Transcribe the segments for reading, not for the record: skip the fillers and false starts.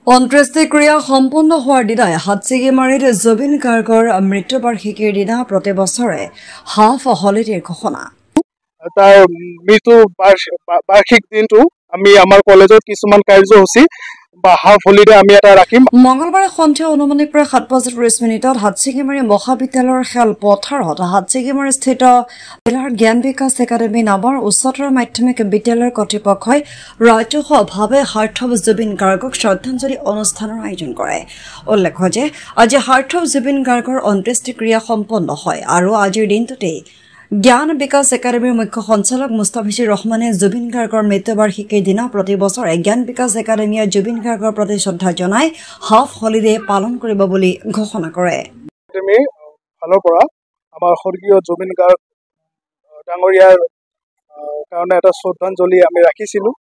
অন্ত্যেষ্টিক্ৰিয়া সম্পন্ন হোৱাৰ দিনাই হাটচিগিমাৰীত জুবিন গাৰ্গৰ মৃত্যুবাৰ্ষিকীৰ দিনা প্ৰতি বছৰে হাফ হলিডেৰ ঘোষণা। তাৰ মৃত্যু বাৰ্ষিক দিনটো আমি আমাৰ কলেজত কিছুমান কাৰ্যসূচী বা হাফ হলিডে আমি এটা ৰাখিম। মঙলবাৰে সন্ধিয়া অনুমানিক প্ৰায় 7:30 হাটচিগিমাৰী মহাবিদ্যালয়ৰ খেলপথাৰত হাটচিগিমাৰীস্থিত জিলাৰ জ্ঞান বিকাশ একাডেমী নামৰ উচ্চতৰ মাধ্যমিক বিদ্যালয়ৰ কৰ্তৃপক্ষই ৰাজহুৱাভাৱে হাৰ্থ অৱ জুবিন গাৰ্গক শ্ৰদ্ধাঞ্জলি অনুষ্ঠানৰ আয়োজন কৰে। উল্লেখ্য যে আজি হাৰ্থ অৱ জুবিন গাৰ্গৰ অন্ত্যেষ্টিক্ৰিয়া সম্পন্ন হয় আৰু আজিৰ দিনটোতেই জ্ঞান বিকাশ একাডেমীৰ মুখ্য সঞ্চালক মুস্তাফিজুৰ ৰহমানে জুবিন গাৰ্গৰ মৃত্যুবাৰ্ষিকীৰ দিনা প্ৰতি বছৰে জ্ঞান বিকাশ একাডেমীয়ে জুবিন গাৰ্গৰ প্ৰতি শ্ৰদ্ধা জনাই হাফ হলিডে পালন কৰিব বুলি ঘোষণা কৰে। ফালৰ পৰা আমাৰ স্বৰ্গীয় জুবিন গাৰ্গ ডাঙৰীয়াৰ কাৰণে এটা শ্ৰদ্ধাঞ্জলি আমি ৰাখিছিলোঁ।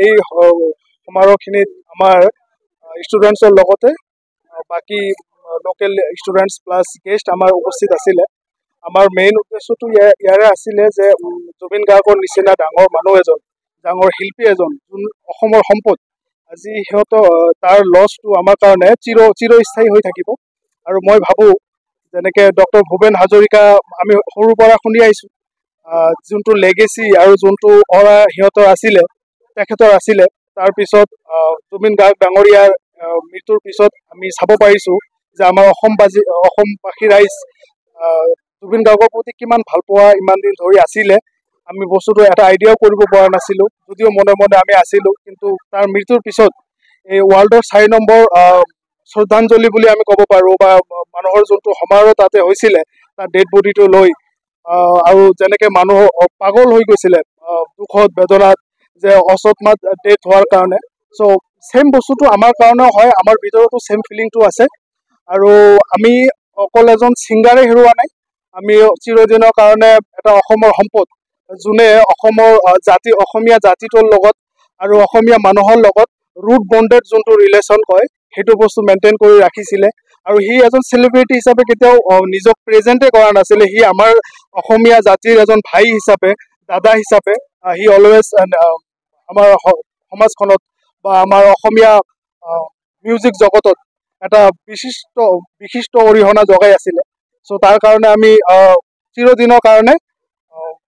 এই সমাৰোহখিনিত আমাৰ ষ্টুডেণ্টছৰ লগতে বাকী লোকেল ষ্টুডেণ্টছ প্লাছ গেষ্ট আমাৰ উপস্থিত আছিলে। আমাৰ মেইন উদ্দেশ্যটো ইয়াৰে আছিলে যে জুবিন গাৰ্গৰ নিচিনা ডাঙৰ মানুহ এজন, ডাঙৰ শিল্পী এজন, যোন অসমৰ সম্পদ, আজি সিহঁতৰ তাৰ লছটো আমাৰ কাৰণে চিৰস্থায়ী হৈ থাকিব। আৰু মই ভাবোঁ যেনেকৈ ডক্টৰ ভূপেন হাজৰিকা আমি সৰুৰ পৰা শুনি আহিছোঁ, যোনটো লেগেচি আৰু যোনটো অৰা সিহঁতৰ আছিলে, তেখেতৰ আছিলে, তাৰপিছত জুবিন গাৰ্গ ডাঙৰীয়াৰ মৃত্যুৰ পিছত আমি চাব পাৰিছোঁ যে আমাৰ অসমবাসী ৰাইজ জুবিন গাৰ্গৰ প্ৰতি কিমান ভাল পোৱা ইমান দিন ধৰি আছিলে। আমি বস্তুটো এটা আইডিয়াও কৰিব পৰা নাছিলোঁ, যদিও মনে মনে আমি আছিলোঁ। কিন্তু তাৰ মৃত্যুৰ পিছত এই ৱৰ্ল্ডৰ 4 নম্বৰ শ্ৰদ্ধাঞ্জলি বুলি আমি ক'ব পাৰোঁ, বা মানুহৰ যোনটো সমাৰোহ তাতে হৈছিলে তাৰ ডেড বডিটো লৈ, আৰু যেনেকৈ মানুহ পাগল হৈ গৈছিলে দুখত বেদনাত যে অকস্মাত ডেথ হোৱাৰ কাৰণে। চ' ছেম বস্তুটো আমাৰ কাৰণেও হয়, আমাৰ ভিতৰতো ছেম ফিলিংটো আছে। আৰু আমি অকল এজন ছিংগাৰে হেৰুওৱা নাই, আমি চিৰদিনৰ কাৰণে এটা অসমৰ সম্পদ, যোনে অসমীয়া জাতিটোৰ লগত আৰু অসমীয়া মানুহৰ লগত ৰুট বণ্ডেড যোনটো ৰিলেশ্যন কয় সেইটো বস্তু মেইনটেইন কৰি ৰাখিছিলে। আৰু সি এজন চেলিব্ৰিটি হিচাপে কেতিয়াও নিজক প্ৰেজেণ্টে কৰা নাছিলে। সি আমাৰ অসমীয়া জাতিৰ এজন ভাই হিচাপে, দাদা হিচাপে সি অলৱেজ আমাৰ সমাজখনত বা আমাৰ অসমীয়া মিউজিক জগতত এটা বিশিষ্ট অৰিহণা জগাই আছিলে। চ' তাৰ কাৰণে আমি চিৰদিনৰ কাৰণে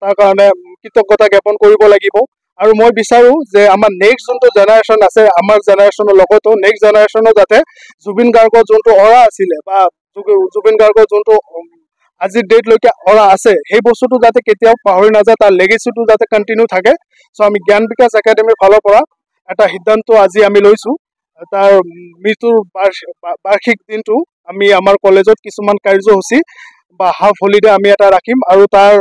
তাৰ কাৰণে কৃতজ্ঞতা জ্ঞাপন কৰিব লাগিব। আৰু মই বিচাৰোঁ যে আমাৰ নেক্সট যোনটো জেনেৰেশ্যন আছে, আমাৰ জেনেৰেশ্যনৰ লগতো নেক্সট জেনেৰেশ্যনো যাতে জুবিন গাৰ্গৰ যোনটো অৰা আছিলে বা জুবিন গাৰ্গৰ যোনটো আজিৰ ডেটলৈকে অৰা আছে, সেই বস্তুটো যাতে কেতিয়াও পাহৰি নাযায়, তাৰ লেগেচিটো যাতে কণ্টিনিউ থাকে। চ' আমি জ্ঞান বিকাশ একাডেমীৰ ফালৰ পৰা এটা সিদ্ধান্ত আজি আমি লৈছোঁ, তাৰ মৃত্যুৰ বাৰ্ষিক দিনটো আমি আমাৰ কলেজত কিছুমান কাৰ্যসূচী বা হাফ হলিডে আমি এটা ৰাখিম। আৰু তাৰ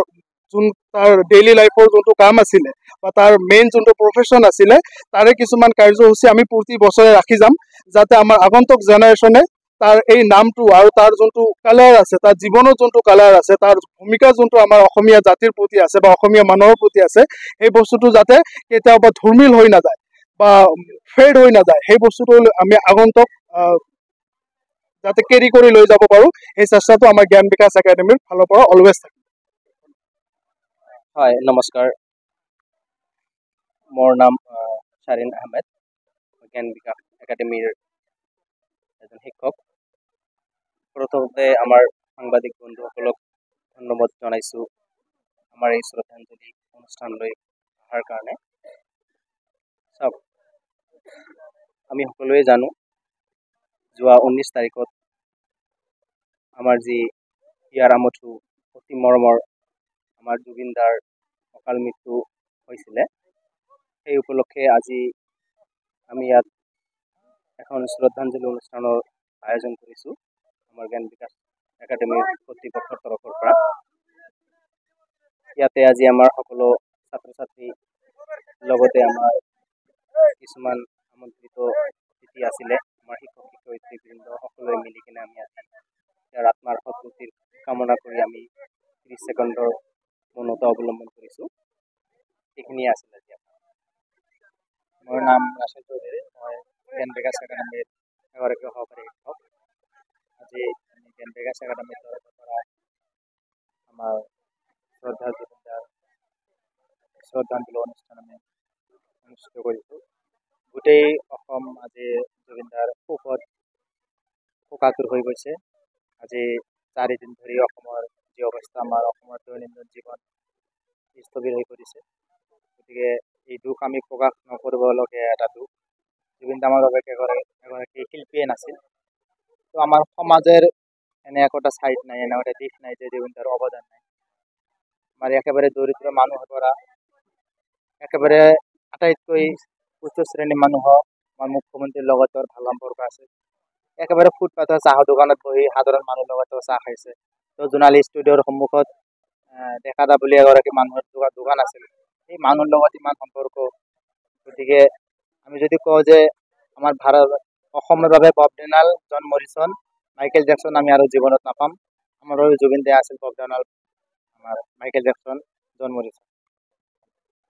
ডেইলি লাইফৰ যোনটো কাম আছিলে বা তাৰ মেইন যোনটো প্ৰফেশ্যন আছিলে, তাৰে কিছুমান কাৰ্যসূচী আমি প্ৰতি বছৰে ৰাখি যাম, যাতে আমাৰ আগন্তুক জেনেৰেশ্যনে তাৰ এই নামটো আৰু তাৰ যোনটো কালাৰ আছে, তাৰ জীৱনৰ যোনটো কালাৰ আছে, তাৰ ভূমিকা যোনটো আমাৰ অসমীয়া জাতিৰ প্ৰতি আছে বা অসমীয়া মানুহৰ প্ৰতি আছে, সেই বস্তুটো যাতে কেতিয়াবা ধৰ্মিল হৈ নাযায় বা ফেড হৈ নাযায়, সেই বস্তুটো আমি আগন্তুক যাতে কেৰি কৰি লৈ যাব পাৰোঁ, সেই চেষ্টাটো আমাৰ জ্ঞান বিকাশ একাডেমীৰ ফালৰ পৰা অলৱেজ থাকে। হয়, নমস্কাৰ, মোৰ নাম শ্বাৰিন আহমেদ, জ্ঞান বিকাশ একাডেমীৰ এজন শিক্ষক। প্ৰথমতে আমাৰ সাংবাদিক বন্ধুসকলক ধন্যবাদ জনাইছোঁ আমাৰ এই শ্ৰদ্ধাঞ্জলি অনুষ্ঠানলৈ অহাৰ কাৰণে। চাওক, আমি সকলোৱে জানো যোৱা 19 তাৰিখত আমাৰ যি হিয়াৰ আমঠু অতি মৰমৰ আমাৰ জুবিন দাৰ অকাল মৃত্যু হৈছিলে, সেই উপলক্ষে আজি আমি ইয়াত এখন শ্ৰদ্ধাঞ্জলি অনুষ্ঠানৰ আয়োজন কৰিছোঁ আমাৰ জ্ঞান বিকাশ একাডেমীৰ কৰ্তৃপক্ষৰ তৰফৰ পৰা। ইয়াতে আজি আমাৰ সকলো ছাত্ৰ ছাত্ৰী লগতে আমাৰ কিছুমান আমন্ত্ৰিত অতিথি আছিলে, আমাৰ শিক্ষক শিক্ষয়িত্ৰীবৃন্দ সকলোৱে মিলি কিনে আমি আজি ইয়াৰ আত্মাৰ সদ্গতিৰ কামনা কৰি আমি 30 ছেকেণ্ডৰ মৌনতা অৱলম্বন কৰিছোঁ। এইখিনিয়ে আছিলে আজি। মোৰ নাম ৰাশেদ চৌধুৰী, মই জ্ঞান বিকাশ একাডেমীৰ এগৰাকী সহকাৰী শিক্ষক। আজি আমি জ্ঞান বিকাশ একাডেমীৰ তৰফৰ পৰা আমাৰ শ্ৰদ্ধাঞ্জলি অনুষ্ঠান আমি অনুষ্ঠিত কৰিছোঁ। গোটেই অসম আজি জুবিনদাৰ শোকত শোকাতুৰ হৈ গৈছে। আজি 4 দিন ধৰি অসমৰ যি অৱস্থা, আমাৰ অসমৰ দৈনন্দিন জীৱন স্থবিৰ হৈ পৰিছে। গতিকে এই দুখ আমি প্ৰকাশ নকৰিবলগীয়া এটা দুখ। জুবিনদা আমাৰ বাবে এগৰাকী শিল্পীয়ে নাছিল। তো আমাৰ সমাজের এনে একটা সাইড নাই, এনে একটা দিশ নাই যে জুবিনদার অবদান নাই। আমার একেবারে দরিদ্র মানুহৰ পৰা একেবাৰে আটাইতকৈ উচ্চ শ্ৰেণীৰ মানুহ আমাৰ মুখ্যমন্ত্ৰীৰ লগত ভাল সম্পৰ্ক আছে। একেবাৰে ফুটপাথৰ চাহৰ দোকানত বহি সাধাৰণ মানুহৰ লগত চাহ খাইছে। তো জোনালী ষ্টুডিঅ'ৰ সন্মুখত দেখা দা বুলি এগৰাকী মানুহৰ দোকান আছিল। এই মানুহৰ লগত ইমান সম্পৰ্ক। গতিকে আমি যদি কওঁ যে আমাৰ অসমৰ বাবে বব ডিলান, জন মৰিছন, মাইকেল জেকসন আমি আৰু জীৱনত নাপাম। আমাৰ বাবে জুবিন দা আছিল বব ডিলান, আমাৰ মাইকেল জেকসন, জন মৰিছন।